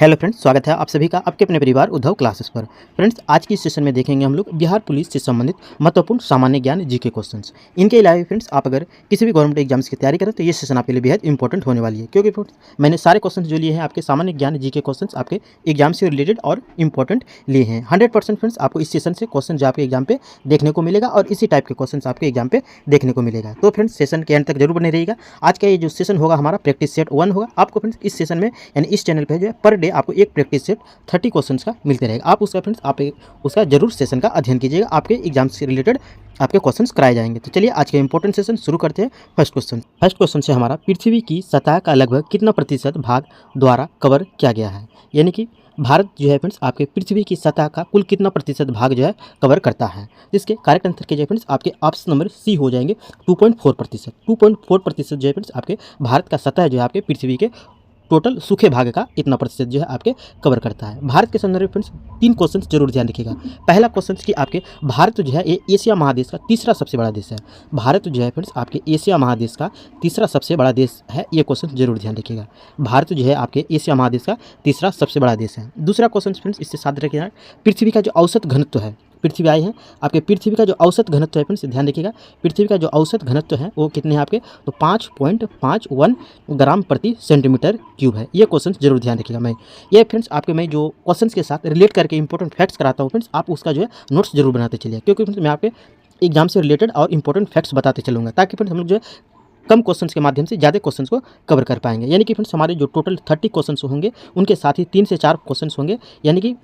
Hello friends, स्वागत है आप सभी का आपके अपने परिवार उद्धव क्लासेस पर। फ्रेंड्स, आज की इस सेशन में देखेंगे हम लोग बिहार पुलिस से संबंधित महत्वपूर्ण सामान्य ज्ञान जीके क्वेश्चंस। इनके अलावा फ्रेंड्स, आप अगर किसी भी गवर्नमेंट एग्जाम्स की तैयारी करें तो ये सेशन आपके लिए बेहद इंपॉर्टेंट होने वाली है, क्योंकि फ्रेंड्स मैंने सारे क्वेश्चन जो लिए हैं आपके सामान्य ज्ञान जीके क्वेश्चन आपके एग्जाम से रिलेटेड और इंपॉर्टेंट लिए हैं। 100% फ्रेंड्स आपको इस सेशन से क्वेश्चन जो आपके एग्जाम पे देखने को मिलेगा और इसी टाइप के क्वेश्चन आपके एग्जाम पे देखने को मिलेगा। तो फ्रेंड्स सेशन के एंड तक जरूर बने रहिएगा। आज का ये जो सेशन होगा हमारा प्रैक्टिस सेट 1 होगा। आपको फ्रेंड्स इस सेशन में यानी इस चैनल पर जो है पर डे आपको एक प्रैक्टिस सेट 30 क्वेश्चंस का मिलते रहेगा। आप उसका फ्रेंड्स आप उसका जरूर सेशन का अध्ययन कीजिएगा, आपके एग्जाम से रिलेटेड आपके क्वेश्चंस कराए जाएंगे। तो चलिए आज के इंपॉर्टेंट सेशन शुरू करते हैं। फर्स्ट क्वेश्चन से हमारा पृथ्वी की सतह का लगभग कितना प्रतिशत भाग द्वारा कवर किया गया है, यानी कि भारत जो है फ्रेंड्स आपके पृथ्वी की सतह का कुल कितना प्रतिशत भाग जो है कवर करता है। जिसके करेक्ट आंसर के जो है फ्रेंड्स आपके ऑप्शन नंबर सी हो जाएंगे 2.4%। 2.4% जो है फ्रेंड्स आपके भारत का सतह जो है आपके पृथ्वी के टोटल सूखे भाग का इतना प्रतिशत जो है आपके कवर करता है। भारत के संदर्भ में फ्रेंड्स 3 क्वेश्चन जरूर ध्यान रखिएगा। पहला क्वेश्चन कि आपके भारत जो है ये एशिया महादेश का तीसरा सबसे बड़ा देश है। भारत जो है फ्रेंड्स आपके एशिया महादेश का तीसरा सबसे बड़ा देश है, ये क्वेश्चन जरूर ध्यान रखिएगा। भारत जो है आपके एशिया महादेश का तीसरा सबसे बड़ा देश है। दूसरा क्वेश्चन फ्रेंड्स इससे साथ रखिएगा, पृथ्वी का जो औसत घनत्व है, पृथ्वी आई है आपके पृथ्वी का जो औसत घनत्व है फ्रेंड्स ध्यान रखिएगा, पृथ्वी का जो औसत घनत्व है वो कितने हैं आपके, तो 5.51 ग्राम प्रति सेंटीमीटर क्यूब है। ये क्वेश्चन जरूर ध्यान रखिएगा। मैं आपके मैं जो क्वेश्चन के साथ रिलेट करके इंपॉर्टेंट फैक्ट्स कराता हूँ फ्रेंड्स, आप उसका जो है नोट्स जरूर बनाते चलिए, क्योंकि फ्रेंड्स मैं आपके एग्जाम से रिलेटेड और इंपॉर्टेंट फैक्ट्स बताते चलूँगा, ताकि फ्रेंड्स हम लोग जो है कम क्वेश्चंस के माध्यम से ज़्यादा क्वेश्चंस को कवर कर पाएंगे। यानी कि फ्रेंड्स हमारे जो टोटल 30 क्वेश्चंस होंगे उनके साथ ही 3 से 4 क्वेश्चंस होंगे, यानी कि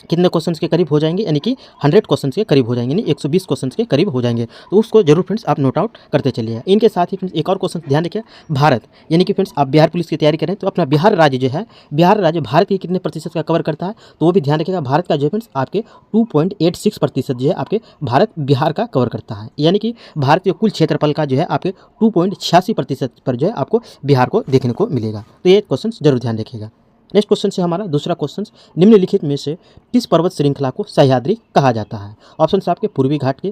कितने क्वेश्चंस के करीब हो जाएंगे, यानी कि 100 क्वेश्चंस के करीब हो जाएंगे, यानी 120 क्वेश्चंस के करीब हो जाएंगे। तो उसको जरूर फ्रेंड्स आप नोट आउट करते चलिए। इनके साथ ही फ्रेंड्स एक और क्वेश्चन ध्यान रखिए, भारत यानी कि फ्रेंड्स आप बिहार पुलिस की तैयारी करें तो अपना बिहार राज्य जो है, बिहार राज्य भारत के कितने प्रतिशत का कवर करता है, तो वो भी ध्यान रखिएगा। भारत का जो है फ्रेंड्स आपके 2.86% जो है आपके भारत बिहार का कवर करता है, यानी कि भारत के कुल क्षेत्रफल का जो है आपके 2.86% पर जो है आपको बिहार को देखने को मिलेगा। तो ये क्वेश्चन जरूर ध्यान रखिएगा। नेक्स्ट क्वेश्चन से हमारा दूसरा क्वेश्चन, निम्नलिखित में से किस पर्वत श्रृंखला को सह्याद्री कहा जाता है। ऑप्शन आपके पूर्वी घाट के,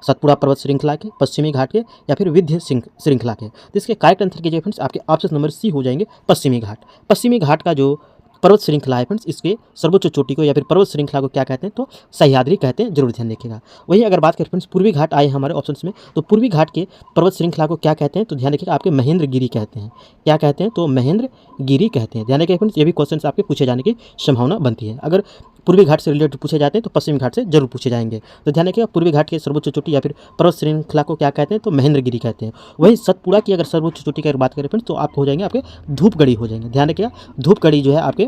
सतपुड़ा पर्वत श्रृंखला के, पश्चिमी घाट के, या फिर विंध्य श्रृंखला के। तो इसके करेक्ट आंसर के जो फ्रेंड्स आपके ऑप्शन नंबर सी हो जाएंगे पश्चिमी घाट। पश्चिमी घाट का जो पर्वत श्रृंखला है फ्रेंड्स, इसके सर्वोच्च चोटी को या फिर पर्वत श्रृंखला को क्या कहते हैं, तो सह्याद्री कहते हैं, जरूर ध्यान रखिएगा। वहीं अगर बात करें फ्रेंड्स पूर्वी घाट आए हमारे ऑप्शंस में, तो पूर्वी घाट के पर्वत श्रृंखला को क्या कहते हैं, तो ध्यान रखिएगा आपके महेंद्रगिरी कहते हैं। क्या कहते हैं, तो महेंद्रगिरी कहते हैं। ध्यान रखिएगा फ्रेंड्स, ये भी क्वेश्चन आपके पूछे जाने की संभावना बनती है। अगर पूर्वी घाट से रिलेटेड पूछे जाते हैं तो पश्चिमी घाट से जरूर पूछे जाएंगे। तो ध्यान रखिएगा पूर्वी घाट के सर्वोच्च चोटी या फिर पर्वत श्रृंखला को क्या कहते हैं, तो महेंद्रगिरी कहते हैं। वहीं सतपुड़ा की अगर सर्वोच्च चोटी की अगर बात करें फ्रेंड्स, तो आपको हो जाएंगे आपके धूपगढ़ी हो जाएंगे। ध्यान रखिएगा धूपगढ़ी जो है आपके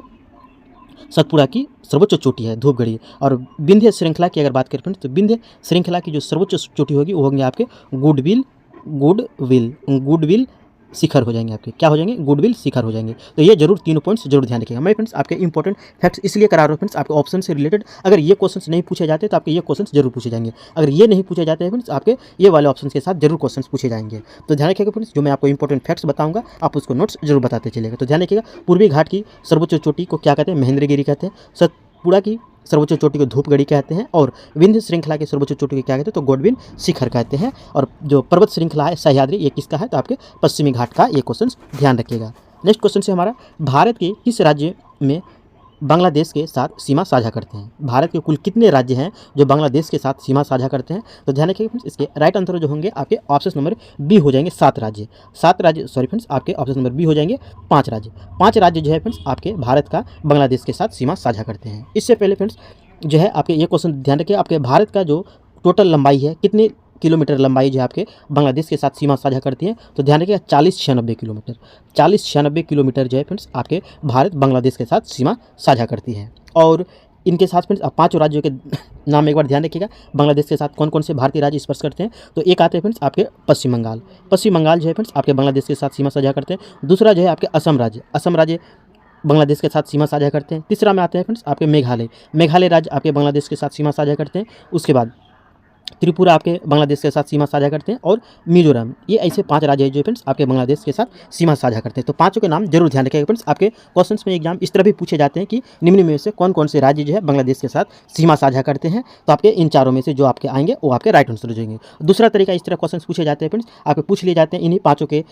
सतपुड़ा की सर्वोच्च चोटी है, धूपगढ़ी। और विंध्य श्रृंखला की अगर बात करें फ्रेंड्स, तो विंध्य श्रृंखला की जो सर्वोच्च चोटी होगी वो होंगे आपके गुडविल शिखर हो जाएंगे आपके, क्या हो जाएंगे, गुडविल शिखर हो जाएंगे। तो ये जरूर तीनों पॉइंट्स जरूर ध्यान रखिएगा। मैं फ्रेंड्स आपके इंपॉर्टेंट फैक्ट्स इसलिए करा रहा हूँ फ्रेंड्स, आपके ऑप्शन से रिलेटेड अगर ये क्वेश्चंस नहीं पूछे जाते तो आपके ये क्वेश्चंस जरूर पूछे जाएंगे। अगर ये नहीं पूछे जाते हैं फ्रेंड्स, आपके ये वाले ऑप्शन के साथ जरूर क्वेश्चंस पूछे जाएंगे। तो ध्यान रखिएगा फ्रेंड्स, जो मैं आपको इंपॉर्टेंट फैक्ट्स बताऊंगा आप उसको नोट्स जरूर बताते चलिएगा। तो ध्यान रखिएगा पूर्वी घाट की सर्वोच्च चोटी को क्या कहते हैं, महेंद्रगिरी कहते हैं। सतपुड़ा की सर्वोच्च चोटी को धूपगढ़ी कहते हैं, और विंध्य श्रृंखला की सर्वोच्च चोटी को क्या कहते हैं, तो गुडविल शिखर कहते हैं। और जो पर्वत श्रृंखला है सह्याद्री, ये किसका है, तो आपके पश्चिमी घाट का। ये क्वेश्चन ध्यान रखिएगा। नेक्स्ट क्वेश्चन से हमारा, भारत के किस राज्य में बांग्लादेश के साथ सीमा साझा करते हैं। भारत के कुल कितने राज्य हैं जो बांग्लादेश के साथ सीमा साझा करते हैं, तो ध्यान रखिएगा फ्रेंड्स, इसके राइट आंसर जो होंगे आपके ऑप्शन नंबर बी हो जाएंगे 7 राज्य। 7 राज्य सॉरी फ्रेंड्स, आपके ऑप्शन नंबर बी हो जाएंगे 5 राज्य। 5 राज्य जो है फ्रेंड्स आपके भारत का बांग्लादेश के साथ सीमा साझा करते हैं। इससे पहले फ्रेंड्स जो है आपके ये क्वेश्चन ध्यान रखिए, आपके भारत का जो टोटल लंबाई है, कितने किलोमीटर लंबाई जो है आपके बांग्लादेश के साथ सीमा साझा करती है, तो ध्यान रखिएगा 4096 किलोमीटर। 4096 किलोमीटर जो है फ्रेंड्स आपके भारत बांग्लादेश के साथ सीमा साझा करती है। और इनके साथ फ्रेंड्स आप 5 राज्यों के नाम एक बार ध्यान रखिएगा, बांग्लादेश के साथ कौन कौन से भारतीय राज्य स्पर्श करते हैं। तो एक आते हैं फ्रेंड्स आपके पश्चिम बंगाल। पश्चिम बंगाल जो है फ्रेंड्स आपके बांग्लादेश के साथ सीमा साझा करते हैं। दूसरा जो है आपके असम राज्य, असम राज्य बांग्लादेश के साथ सीमा साझा करते हैं। तीसरा में आते हैं फ्रेंड्स आपके मेघालय, मेघालय राज्य आपके बांग्लादेश के साथ सीमा साझा करते हैं। उसके बाद त्रिपुरा आपके बांग्लादेश के साथ सीमा साझा करते हैं, और मिजोरम। ये ऐसे 5 राज्य हैं जो फ्रेंड्स आपके बांग्लादेश के साथ सीमा साझा करते हैं। तो पाँचों के नाम जरूर ध्यान रखिएगा फ्रेंड्स। आपके क्वेश्चंस में एग्जाम इस तरह भी पूछे जाते हैं कि निम्न में से कौन कौन से राज्य जो है बांग्लादेश के साथ सीमा साझा करते हैं। तो आपके इन चारों में से जो आपके आएंगे वो आपके राइट आंसर हो जाएंगे। दूसरा तरीका, इस तरह क्वेश्चन पूछे जाते हैं फ्रेंड्स, आपके पूछ लिए जाते हैं, इन्हीं पाँचों के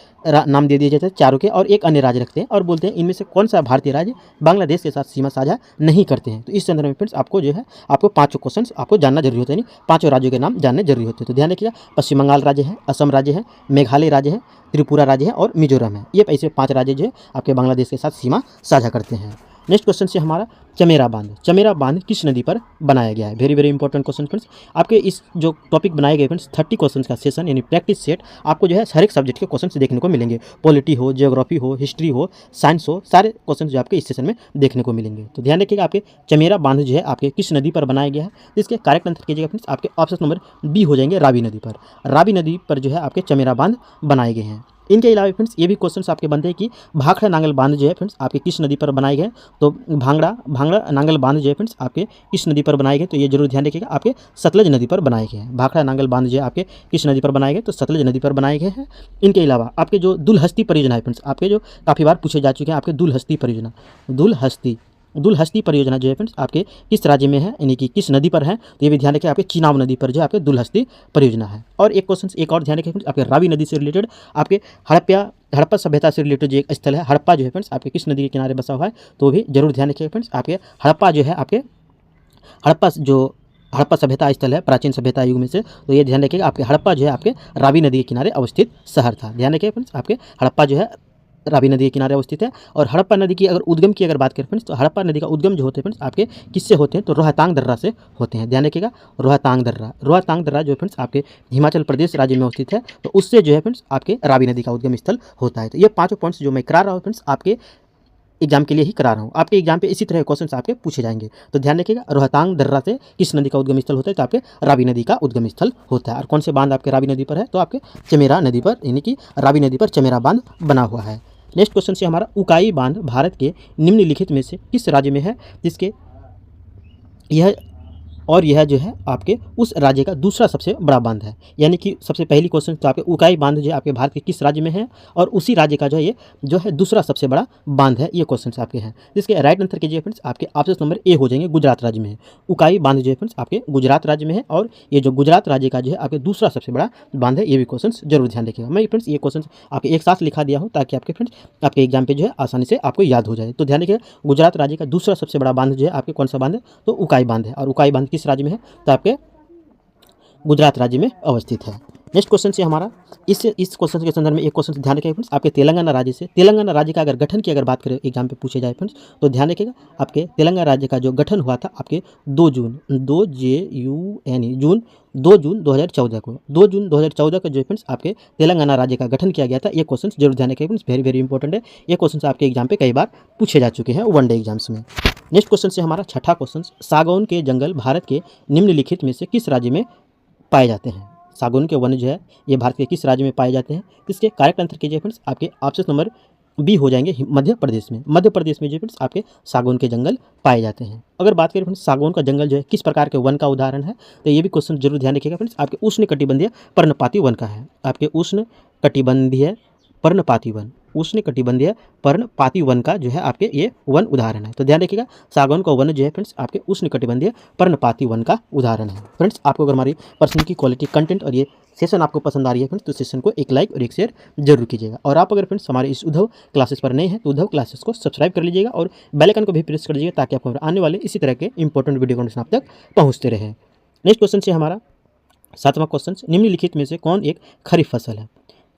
नाम दे दिए जाते हैं, चारों के, और एक अन्य राज्य रखते हैं और बोलते हैं इनमें से कौन सा भारतीय राज्य बांग्लादेश के साथ सीमा साझा नहीं करते हैं। तो इस संदर्भ में फ्रेंड्स आपको जो है आपको पाँचों क्वेश्चन आपको जानना जरूरी होता है, यानी पाँचों राज्यों के नाम जानने जरूरी होते हैं। तो ध्यान रखिएगा, पश्चिम बंगाल राज्य है, असम राज्य है, मेघालय राज्य है, त्रिपुरा राज्य है और मिजोरम है। ये ऐसे 5 राज्य जो है आपके बांग्लादेश के साथ सीमा साझा करते हैं। नेक्स्ट क्वेश्चन से हमारा चमेरा बांध। चमेरा बांध किस नदी पर बनाया गया है? Very very important question friends. आपके इस जो टॉपिक बनाए गए फ्रेंड्स 30 क्वेश्चन का सेशन यानी प्रैक्टिस सेट आपको जो है हर एक सब्जेक्ट के क्वेश्चन देखने को मिलेंगे। पॉलिटी हो, जियोग्राफी हो, हिस्ट्री हो, साइंस हो, सारे क्वेश्चन जो आपके इस सेशन में देखने को मिलेंगे। तो ध्यान रखिएगा, आपके चमेरा बांध जो है आपके किस नदी पर बनाया गया है? इसके करेक्ट आंसर कीजिएगा फ्रेंड्स, आपके ऑप्शन नंबर बी हो जाएंगे, रावी नदी पर। रावी नदी पर जो है आपके चमेरा बांध बनाए गए हैं। इनके अलावा फ्रेंड्स ये भी क्वेश्चंस आपके बनते हैं कि भाखड़ा नांगल बांध जो है फ्रेंड्स आपके किस नदी पर बनाए गए? तो भांगड़ा नांगल बांध जो है फ्रेंड्स आपके किस नदी पर बनाए गए? तो ये जरूर ध्यान रखिएगा, आपके सतलज नदी पर बनाए गए हैं। भाखड़ा नांगल बांध जो है आपके किस नदी पर बनाए गए? तो सतलज नदी पर बनाए गए हैं। इनके अलावा आपके जो दुलहस्ती परियोजना है फ्रेंड्स, आपके जो काफ़ी बार पूछे जा चुके हैं, आपके दुलहस्ती परियोजना, दुलहस्ती परियोजना जो है फ्रेंड्स आपके किस राज्य में है, यानी कि किस नदी पर है? तो ये भी ध्यान रखिए, आपके चिनाब नदी पर जो है आपके दुलहस्ती परियोजना है। और एक क्वेश्चन एक और ध्यान रखिए फ्रेंड्स, आपके रावी नदी से रिलेटेड, आपके हड़प्पा सभ्यता से रिलेटेड जो एक स्थल है हड़प्पा जो है फ्रेंड्स आपके किस नदी के किनारे बसा हुआ है? तो भी जरूर ध्यान रखिएगा फ्रेंड्स। आपके हड़प्पा जो है आपके हड़प्पा सभ्यता स्थल है प्राचीन सभ्यता युग में से, तो ये ध्यान रखिएगा, आपके हड़प्पा जो है आपके रावी नदी के किनारे अवस्थित शहर था। ध्यान रखिएगा फ्रेंड्स, आपके हड़प्पा जो है रावी नदी के किनारे अवस्थित है। और हड़प्पा नदी की अगर उद्गम की अगर बात करें फ्रेंड्स, तो हड़प्पा नदी का उद्गम जो होते हैं फ्रेंड्स आपके किससे होते हैं? तो रोहतांग दर्रा से होते हैं। ध्यान रखिएगा, रोहतांग दर्रा जो फ्रेंड्स आपके हिमाचल प्रदेश राज्य में अवस्थित है, तो उससे जो है फ्रेंड्स आपके रावी नदी का उद्गम स्थल होता है। तो ये पाँचों पॉइंट्स जो मैं करा रहा हूँ फ्रेंड्स आपके एग्जाम के लिए ही करा रहा हूँ। आपके एग्जाम पे इसी तरह क्वेश्चंस आपके पूछे जाएंगे। तो ध्यान रखिएगा, रोहतांग दर्रा से किस नदी का उद्गम स्थल होता है? तो आपके रावी नदी का उद्गम स्थल होता है। और कौन से बांध आपके रावी नदी पर है? तो आपके चमेरा नदी पर, यानी कि रावी नदी पर चमेरा बांध बना हुआ है। नेक्स्ट क्वेश्चन से हमारा उकाई बांध भारत के निम्नलिखित में से किस राज्य में है? जिसके यह जो है आपके उस राज्य का दूसरा सबसे बड़ा बांध है। यानी कि सबसे पहली क्वेश्चन तो आपके उकाई बांध जो है आपके भारत के किस राज्य में है, और उसी राज्य का जो है दूसरा सबसे बड़ा बांध है। ये क्वेश्चन आपके हैं, जिसके राइट आंसर कीजिए फ्रेंड्स, आपके ऑप्शन नंबर ए हो जाएंगे, गुजरात राज्य में है। उकाई बांध जो है फ्रेंड्स आपके गुजरात राज्य में है, और ये जो गुजरात राज्य का जो है आपके दूसरा सबसे बड़ा बांध है। ये भी क्वेश्चन जरूर ध्यान रखिएगा। मैं फ्रेंड्स ये क्वेश्चन आपके एक साथ लिखा दिया हूँ ताकि आपके फ्रेंड्स आपके एग्जाम पे जो है आसानी से आपको याद हो जाए। तो ध्यान रखिएगा, गुजरात राज्य का दूसरा सबसे बड़ा बांध जो है आपके कौन सा बांध है? तो उकाई बांध है। और उकाई बांध किस राज्य में है? तो आपके गुजरात राज्य में अवस्थित है। नेक्स्ट क्वेश्चन से हमारा इस क्वेश्चन के संदर्भ में एक क्वेश्चन ध्यान रखिएगा फ्रेंड्स, आपके तेलंगाना राज्य से, तेलंगाना राज्य का अगर गठन की अगर बात करें एग्जाम पे पूछे जाए फ्रेंड्स, तो ध्यान रखिएगा, आपके तेलंगाना राज्य का जो गठन हुआ था आपके 2 जून 2014 को, 2 जून 2014 को जो फ्रेंड्स आपके तेलंगाना राज्य का गठन किया गया था। ये क्वेश्चन जरूर ध्यान रखिएगा फ्रेंड्स, वेरी वेरी इंपॉर्टेंट है। ये क्वेश्चन आपके एग्जाम पे कई बार पूछे जा चुके हैं वनडे एग्जाम्स में। नेक्स्ट क्वेश्चन से हमारा छठा क्वेश्चन, सागौन के जंगल भारत के निम्नलिखित में से किस राज्य में पाए जाते हैं? सागौन के वन जो है ये भारत के किस राज्य में पाए जाते हैं? इसके करेक्ट आंसर कीजिए फ्रेंड्स, आपके ऑप्शन नंबर बी हो जाएंगे, मध्य प्रदेश में। मध्य प्रदेश में जो फ्रेंड्स आपके सागौन के जंगल पाए जाते हैं। अगर बात करें फ्रेंड्स सागौन का जंगल जो है किस प्रकार के वन का उदाहरण है, तो ये भी क्वेश्चन जरूर ध्यान रखिएगा फ्रेंड्स, आपके उष्णकटिबंधीय पर्णपाती वन का है। आपके उष्णकटिबंधीय पर्णपाती वन, उष्णकटिबंधीय पर्णपाती वन का जो है आपके ये वन उदाहरण है। तो ध्यान रखिएगा, सागौन का वन जो है फ्रेंड्स आपके उष्णकटिबंधीय पर्णपाती वन का उदाहरण है। फ्रेंड्स आपको अगर हमारी पर्सनल की क्वालिटी कंटेंट और ये सेशन आपको पसंद आ रही है फ्रेंड्स, तो सेशन को एक लाइक और एक शेयर जरूर कीजिएगा। और आप अगर फ्रेंड्स हमारे इस उद्धव क्लासेस पर नए हैं तो उद्धव क्लासेस को सब्सक्राइब कर लीजिएगा और बेल आइकन को भी प्रेस कर लीजिएगा ताकि आपको आने वाले इसी तरह के इंपॉर्टेंट वीडियो कंटेंट आप तक पहुँचते रहे। नेक्स्ट क्वेश्चन से हमारा 7वां क्वेश्चन, निम्नलिखित में से कौन एक खरीफ फसल है?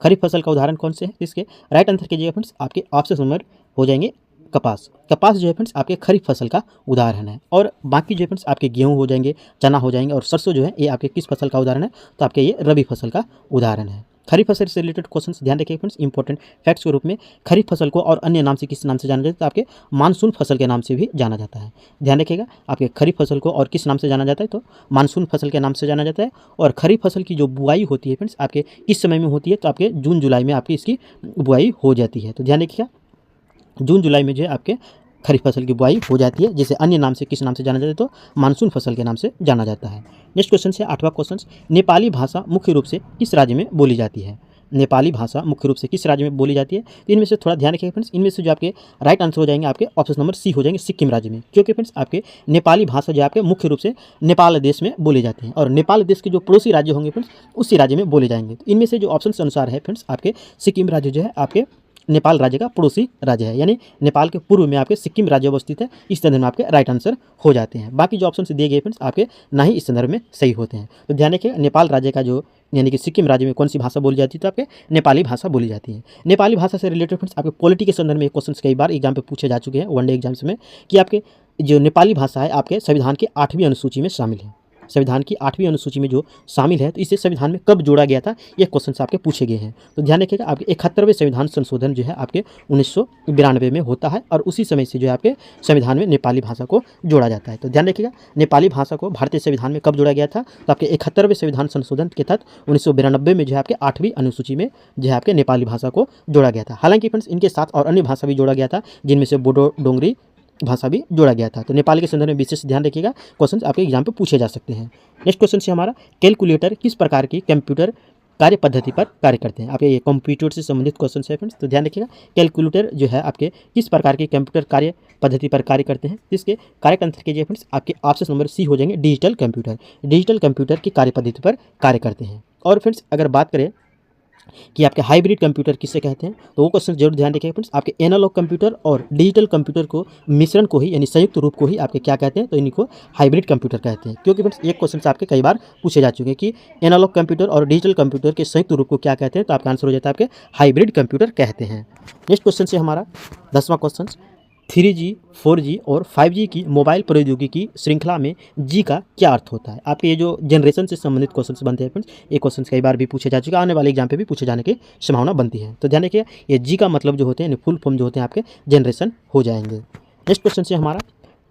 खरीफ फसल का उदाहरण कौन से है? इसके राइट आंसर कीजिएगा फ्रेंड्स, आपके ऑप्शन नंबर हो जाएंगे कपास। कपास जो है फ्रेंड्स आपके खरीफ फसल का उदाहरण है। और बाकी जो है फ्रेंड्स आपके गेहूं हो जाएंगे, चना हो जाएंगे, और सरसों जो है ये आपके किस फसल का उदाहरण है? तो आपके ये रबी फसल का उदाहरण है। खरीफ फसल से रिलेटेड क्वेश्चन ध्यान रखिए फ्रेंड्स, इंपॉर्टेंट फैक्ट्स के रूप में खरीफ फसल को और अन्य नाम से किस नाम से जाना जाता है? तो आपके मानसून फसल के नाम से भी जाना जाता है। ध्यान रखिएगा, आपके खरीफ फसल को और किस नाम से जाना जाता है? तो मानसून फसल के नाम से जाना जाता है। और खरीफ फसल की जो बुआई होती है फ्रेंड्स आपके किस समय में होती है? तो आपके जून जुलाई में आपकी इसकी बुआई हो जाती है। तो ध्यान रखिएगा, जून जुलाई में जो है आपके खरीफ फसल की बुआई हो जाती है, जिसे अन्य नाम से किस नाम से जाना जाता है, तो मानसून फसल के नाम से जाना जाता है। नेक्स्ट क्वेश्चन है 8वां क्वेश्चन, नेपाली भाषा मुख्य रूप से किस राज्य में बोली जाती है? नेपाली भाषा मुख्य रूप से किस राज्य में बोली जाती है? तो इनमें से थोड़ा ध्यान रखिएगा फ्रेंड्स, इनमें से जो आपके राइट आंसर हो जाएंगे आपके ऑप्शन नंबर सी हो जाएंगे, सिक्किम राज्य में, क्योंकि फ्रेंड्स आपके नेपाली भाषा जो आपके मुख्य रूप से नेपाल देश में बोले जाते हैं और नेपाल देश के जो पड़ोसी राज्य होंगे फ्रेंड्स उसी राज्य में बोले जाएंगे। तो इनमें से जो ऑप्शन के अनुसार है फ्रेंड्स आपके सिक्किम राज्य जो है आपके नेपाल राज्य का पड़ोसी राज्य है, यानी नेपाल के पूर्व में आपके सिक्किम राज्य अवस्थित है। इस संदर्भ में आपके राइट आंसर हो जाते हैं। बाकी जो ऑप्शन दिए गए फ्रेंड्स आपके ना ही इस संदर्भ में सही होते हैं। तो ध्यान रखिए, नेपाल राज्य का जो यानी कि सिक्किम राज्य में कौन सी भाषा बोली जाती है, तो आपके नेपाली भाषा बोली जाती है। नेपाली भाषा से रिलेटेड फ्रेंड्स आपके पॉलिटी के संदर्भ में क्वेश्चन कई बार एग्जाम पे पूछे जा चुके हैं वनडे एग्जाम्स में, कि आपके जो नेपाली भाषा है आपके संविधान के 8वीं अनुसूची में शामिल है। संविधान की 8वीं अनुसूची में जो शामिल है, तो इसे संविधान में कब जोड़ा गया था, ये क्वेश्चन आपके पूछे गए हैं। तो ध्यान रखिएगा, आपके 71वें संविधान संशोधन जो है आपके 1992 में होता है और उसी समय से जो है आपके संविधान में नेपाली भाषा को जोड़ा जाता है। तो ध्यान रखिएगा, नेपाली भाषा को भारतीय संविधान में कब जोड़ा गया था, तो आपके 71वें संविधान संशोधन के तहत 1992 में जो है आपके 8वीं अनुसूची में जो है आपके नेपाली भाषा को जोड़ा गया था। हालांकि फ्रेंड्स इनके साथ और अन्य भाषा भी जोड़ा गया था, जिनमें से बोडो डोंगरी भाषा भी जोड़ा गया था। तो नेपाली के संदर्भ में विशेष ध्यान रखिएगा, क्वेश्चन आपके एग्जाम पे पूछे जा सकते हैं। नेक्स्ट क्वेश्चन है हमारा, कैलकुलेटर किस प्रकार की कंप्यूटर कार्य पद्धति पर कार्य करते हैं? आपके ये कंप्यूटर से संबंधित क्वेश्चन है फ्रेंड्स। तो ध्यान रखिएगा, कैलकुलेटर जो है आपके किस प्रकार की कंप्यूटर कार्य पद्धति पर कार्य करते हैं, इसके कार्य तंत्र के फ्रेंड्स आपके ऑप्शन नंबर सी हो जाएंगे, डिजिटल कंप्यूटर। डिजिटल कंप्यूटर की कार्य पद्धति पर कार्य करते हैं। और फ्रेंड्स अगर बात करें कि आपके हाइब्रिड कंप्यूटर किसे कहते हैं, तो वो क्वेश्चन जरूर ध्यान रखिएगा फ्रेंड्स। आपके एनालॉग कंप्यूटर और डिजिटल कंप्यूटर को मिश्रण को ही यानी संयुक्त रूप को ही आपके क्या कहते हैं, तो इनको हाइब्रिड कंप्यूटर कहते हैं। क्योंकि फ्रेंड्स एक क्वेश्चन आपके कई बार पूछे जा चुके हैं कि एनालॉग कंप्यूटर और डिजिटल कंप्यूटर के संयुक्त रूप को क्या कहते हैं, तो आपका आंसर हो जाता है आपके हाइब्रिड कंप्यूटर कहते हैं। नेक्स्ट क्वेश्चन से हमारा 10वां क्वेश्चन, 3G, 4G और 5G की मोबाइल प्रौद्योगिकी श्रृंखला में जी का क्या अर्थ होता है? आपके ये जो जनरेशन से संबंधित क्वेश्चंस बनते हैं फ्रेंड्स, ये क्वेश्चंस कई बार भी पूछे जा चुके हैं, आने वाले एग्जाम पे भी पूछे जाने की संभावना बनती है। तो ध्यान रखिए, ये जी का मतलब जो होते हैं फुल फॉर्म जो होते हैं आपके जनरेशन हो जाएंगे। नेक्स्ट क्वेश्चन से हमारा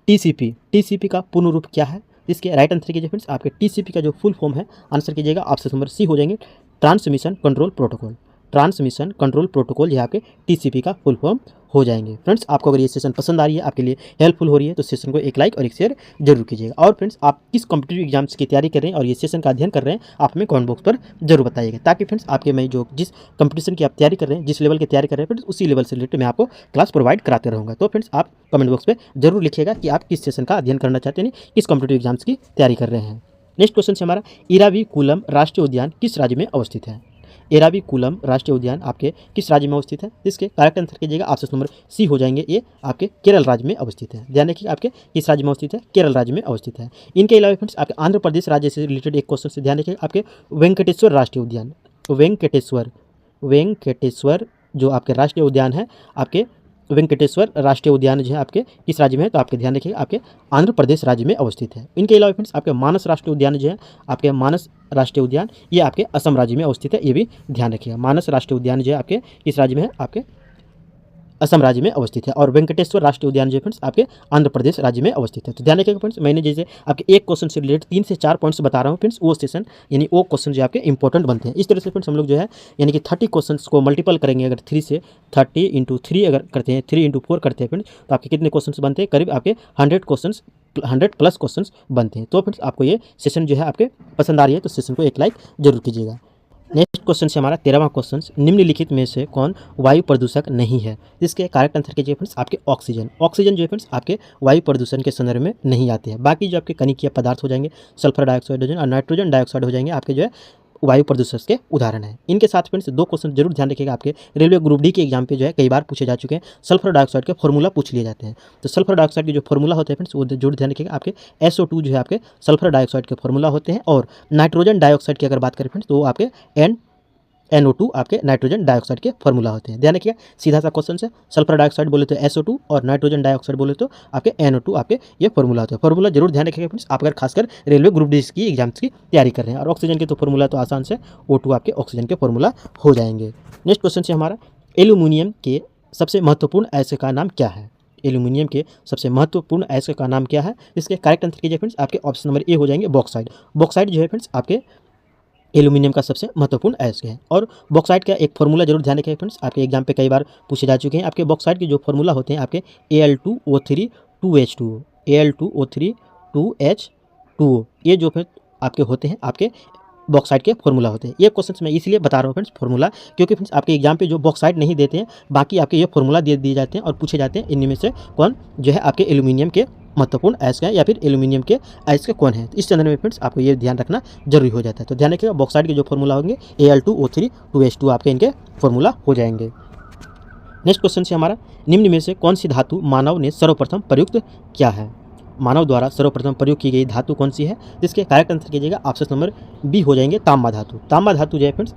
TCP का पूर्ण रूप क्या है? इसके राइट आंसर कीजिए फ्रेंड्स। आपके TCP का जो फुल फॉर्म है, आंसर कीजिएगा ऑप्शन नंबर सी हो जाएंगे, transmission control protocol. Transmission control protocol ये आपके TCP का फुल फॉर्म हो जाएंगे। फ्रेंड्स आपको अगर ये सेशन पसंद आ रही है, आपके लिए हेल्पफुल हो रही है, तो सेशन को एक लाइक और एक शेयर जरूर कीजिएगा। और फ्रेंड्स आप किस कॉम्पिटिटिव एग्जाम्स की तैयारी कर रहे हैं और ये सेशन का अध्ययन कर रहे हैं, आप हमें कमेंट बॉक्स पर जरूर बताइएगा, ताकि फ्रेंड्स आपके मैं जो जिस कंपटीशन की आप तैयारी कर रहे हैं, जिस लेवल की तैयारी कर रहे हैं फ्रेंड्स, उसी लेवल से रिलेटेड मैं आपको क्लास प्रोवाइड कराते रहूँगा। तो फ्रेंड्स आप कमेंट बॉक्स पर जरूर लिखिएगा कि आप किस सेशन का अध्ययन करना चाहते हैं, किस कॉम्पिटिटिव एग्जाम्स की तैयारी कर रहे हैं। नेक्स्ट क्वेश्चन से हमारा, इराविकुलम राष्ट्रीय उद्यान किस राज्य में अवस्थित है? एराविकुलम राष्ट्रीय उद्यान आपके किस राज्य में अवस्थित है? इसके करेक्ट आंसर कीजिएगा, ऑप्शन नंबर सी हो जाएंगे, ये आपके केरल राज्य में अवस्थित है। ध्यान रखिए, आपके किस राज्य में अवस्थित है? केरल राज्य में अवस्थित है। इनके अलावा फ्रेंड्स आपके आंध्र प्रदेश राज्य से रिलेटेड एक क्वेश्चन से ध्यान रखिए, आपके वेंकटेश्वर राष्ट्रीय उद्यान, वेंकटेश्वर जो आपके राष्ट्रीय उद्यान है, आपके वेंकटेश्वर राष्ट्रीय उद्यान जो है आपके किस राज्य में है? तो आपके ध्यान रखिएगा, आपके आंध्र प्रदेश राज्य में अवस्थित है। इनके अलावा फ्रेंड्स आपके मानस राष्ट्रीय उद्यान जो है, आपके मानस राष्ट्रीय उद्यान ये आपके असम राज्य में अवस्थित है, ये भी ध्यान रखिएगा। मानस राष्ट्रीय उद्यान जो है आपके किस राज्य में है? आपके असम राज्य में अवस्थित है। और वेंकटेश्वर राष्ट्रीय उद्यान जो फ्रेंड्स आपके आंध्र प्रदेश राज्य में अवस्थित है। तो ध्यान रखिएगा फ्रेंड्स, मैंने जैसे आपके एक क्वेश्चन से रिलेटेड 3 से 4 पॉइंट्स बता रहा हूँ फ्रेंड्स, वो सेशन यानी वो क्वेश्चन जो आपके इंपॉर्टेंट बनते हैं। इस तरह से फ्रेंड्स हम लोग जो है यानी कि 30 क्वेश्चन को मल्टीपल करेंगे, अगर 3 से 30 × 3 अगर करते हैं, 3 × 4 करते हैं फ्रेंड्स, तो आपके कितने क्वेश्चन बनते हैं? करीब आपके 100 प्लस क्वेश्चन बनते हैं। तो फ्रेंड्स आपको ये सेशन जो है आपके पसंद आ रही है, तो सेशन को एक लाइक जरूर कीजिएगा। नेक्स्ट क्वेश्चन से हमारा 13वां क्वेश्चन, निम्नलिखित में से कौन वायु प्रदूषक नहीं है? इसके करेक्ट आंसर कीजिए फ्रेंड्स, आपके ऑक्सीजन जो है फ्रेंड्स आपके वायु प्रदूषण के संदर्भ में नहीं आते हैं। बाकी जो आपके कणिकीय पदार्थ हो जाएंगे, सल्फर डाइऑक्साइड और नाइट्रोजन डाइऑक्साइड हो जाएंगे, आपके जो है वायु प्रदूषण के उदाहरण है। इनके साथ फ्रेंड्स 2 क्वेश्चन जरूर ध्यान रखिएगा, आपके रेलवे ग्रुप डी के एग्जाम पे जो है कई बार पूछे जा चुके हैं। सल्फर डाइऑक्साइड के फॉर्मूला पूछ लिए जाते हैं, तो सल्फर डाइऑक्साइड के जो फॉर्मूला होते हैं फ्रेंड्स वो जरूर ध्यान रखिएगा, आपके SO2 जो है आपके सल्फर डाइऑक्साइड के फॉर्मूला होते हैं। और नाइट्रोजन डाइऑक्साइड की अगर बात करें फ्रेंड्स, तो वो आपके NO2 आपके नाइट्रोजन डाइऑक्साइड के फॉर्मूला होते हैं। ध्यान रखिए, सीधा सा क्वेश्चन है, सल्फर डाइऑक्साइड बोले तो SO2 और नाइट्रोजन डाइऑक्साइड बोले तो आपके NO2 आपके ये फॉर्मूला होते हैं। फॉर्मूला जरूर ध्यान रखिएगा फ्रेंड्स, आप अगर खासकर रेलवे ग्रुप डी की एग्जाम्स की तैयारी कर रहे हैं। और ऑक्सीजन के तो फॉर्मूला तो आसान से O2 आपके ऑक्सीजन के फॉर्मूला हो जाएंगे। नेक्स्ट क्वेश्चन से हमारा, एल्यूमिनियम के सबसे महत्वपूर्ण अयस्क का नाम क्या है? एल्यूमिनियम के सबसे महत्वपूर्ण अयस्क का नाम क्या है? इसके करेक्ट आंसर कीजिए फ्रेंड्स, आपके ऑप्शन नंबर ए हो जाएंगे, बॉक्साइड। बॉक्साइड जो है फ्रेंड्स आपके एल्यूमिनियम का सबसे महत्वपूर्ण अयस्क है। और बॉक्साइट का एक फार्मूला जरूर ध्यान रखें फ्रेंड्स, आपके एग्जाम पे कई बार पूछे जा चुके हैं। आपके बॉक्साइट के जो फार्मूला होते हैं आपके Al2O3 2H2O, Al2O3 2H2O, ये जो फिर आपके होते हैं आपके बॉक्साइट के फार्मूला होते हैं। ये क्वेश्चन मैं इसलिए बता रहा हूँ फ्रेंड्स फार्मूला, क्योंकि फ्रेंड्स आपके एग्जाम पे जो बॉक्साइट नहीं देते हैं, बाकी आपके ये फार्मूला दे दिए जाते हैं और पूछे जाते हैं इनमें में से कौन जो है आपके एल्यूमिनियम के महत्वपूर्ण अयस्क है या फिर एल्यूमिनियम के अयस्क कौन है। तो इस संदर्भ में फ्रेंड्स आपको ये ध्यान रखना जरूरी हो जाता है। तो ध्यान रखिएगा बॉक्साइट के जो फार्मूला होंगे Al2O3 2H2 आपके इनके फार्मूला हो जाएंगे। नेक्स्ट क्वेश्चन से हमारा, निम्न में से कौन सी धातु मानव ने सर्वप्रथम प्रयुक्त किया है। मानव द्वारा सर्वप्रथम प्रयोग की गई धातु कौन सी है, जिसके करेक्ट आंसर कीजिएगा ऑप्शन नंबर बी हो जाएंगे तांबा धातु। तांबा धातु जो है फ्रेंड्स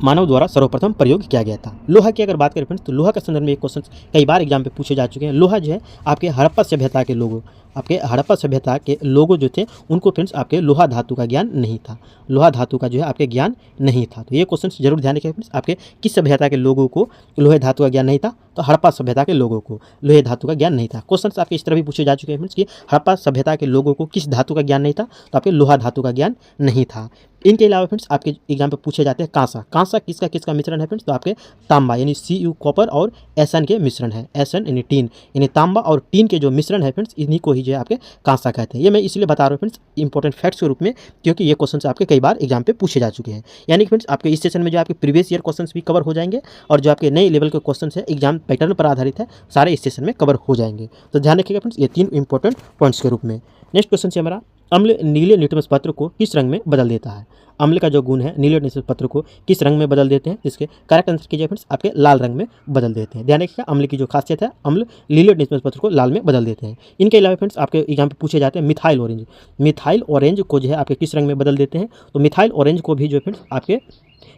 मानव द्वारा सर्वप्रथम प्रयोग किया गया था। लोहा की अगर बात करें फ्रेंड्स, तो लोहा के संदर्भ में एक क्वेश्चन कई बार एग्जाम पे पूछे जा चुके हैं। लोहा जो है आपके हड़प्पा सभ्यता के लोगों, आपके हड़प्पा सभ्यता के लोगों जो थे उनको फ्रेंड्स आपके लोहा धातु का ज्ञान नहीं था। लोहा धातु का जो है आपके ज्ञान नहीं था। तो ये क्वेश्चन जरूर ध्यान रखें फ्रेंड्स, आपके किस सभ्यता के लोगों को लोहे धातु का ज्ञान नहीं था, तो हड़प्पा सभ्यता के लोगों को लोहे धातु का ज्ञान नहीं था। क्वेश्चन आपके इस तरह भी पूछे जा चुके हैं फ्रेंड्स कि हड़प्पा सभ्यता के लोगों को किस धातु का ज्ञान नहीं था, तो आपके लोहा धातु का ज्ञान नहीं था। इनके अलावा फ्रेंड्स आपके एग्जाम पे पूछे जाते हैं कांसा। कांसा किसका मिश्रण है फ्रेंड्स, तो आपके तांबा यानी Cu कॉपर और Sn के मिश्रण है। Sn यानी टीन, यानी तांबा और टीन के जो मिश्रण है फ्रेंड्स इन्हीं को ही जो है आपके कांसा कहते हैं। ये मैं इसलिए बता रहा हूँ फ्रेंड्स इंपॉर्टेंट फैक्ट्स के रूप में, क्योंकि ये क्वेश्चन आपके कई बार एग्जाम पे पूछे जा चुके हैं। यानी कि फ्रेंड्स आपके इस सेशन में जो आपके प्रीवियस ईयर क्वेश्चन भी कवर हो जाएंगे और जो आपके नए लेवल के क्वेश्चन है एग्जाम पैटर्न पर आधारित है, सारे इस सेशन में कवर हो जाएंगे। तो ध्यान रखिएगा फ्रेंड्स ये 3 इंपॉर्टेंट पॉइंट्स के रूप में। नेक्स्ट क्वेश्चन से हमारा, अम्ल नीले लिटमस पत्र को किस रंग में बदल देता है। अम्ल का जो गुण है नीले लिटमस पत्र को किस रंग में बदल देते हैं, इसके करेक्ट आंसर कीजिए फ्रेंड्स आपके लाल रंग में बदल देते हैं। ध्यान रखिएगा अम्ल की जो खासियत है, अम्ल नीले लिटमस पत्र को लाल में बदल देते हैं। इनके अलावा फ्रेंड्स आपके एग्जाम पे पूछे जाते हैं मिथाइल ऑरेंज। मिथाइल ऑरेंज को जो है आपके किस रंग में बदल देते हैं, तो मिथाइल ऑरेंज को भी जो फ्रेंड्स आपके